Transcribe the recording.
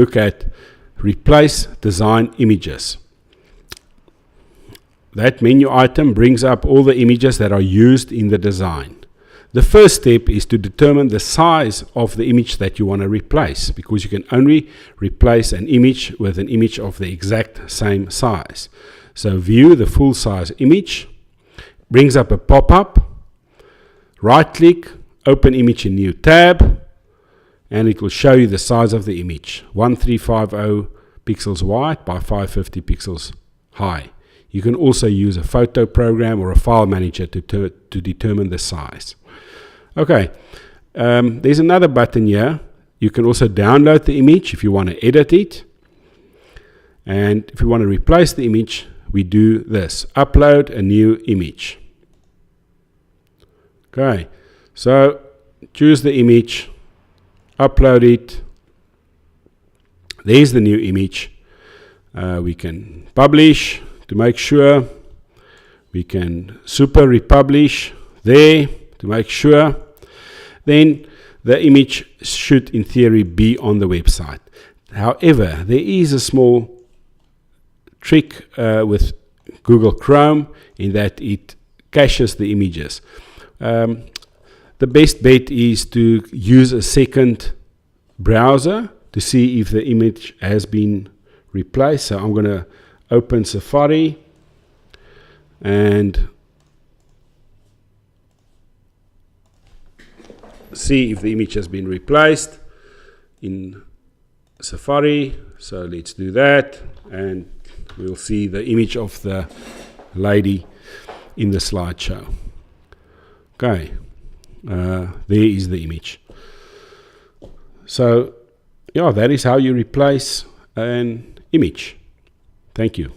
look at replace design images. That menu item brings up all the images that are used in the design. The first step is to determine the size of the image that you want to replace, because you can only replace an image with an image of the exact same size. So view the full size image, brings up a pop-up, right click, open image in new tab, and it will show you the size of the image, 1350 pixels wide by 550 pixels high. You can also use a photo program or a file manager to determine the size. Okay, there's another button here. You can also download the image if you want to edit it. And if you want to replace the image, we do this, upload a new image. Okay, so choose the image, upload it. There's the new image. We can publish to make sure. We can super republish there to make sure. Then the image should in theory be on the website. However, there is a small trick with Google Chrome in that it caches the images. The best bet is to use a second browser to see if the image has been replaced. So I'm going to open Safari and see if the image has been replaced in Safari. So let's do that, and we'll see the image of the lady in the slideshow. Okay, there is the image. So yeah, that is how you replace an image. Thank you.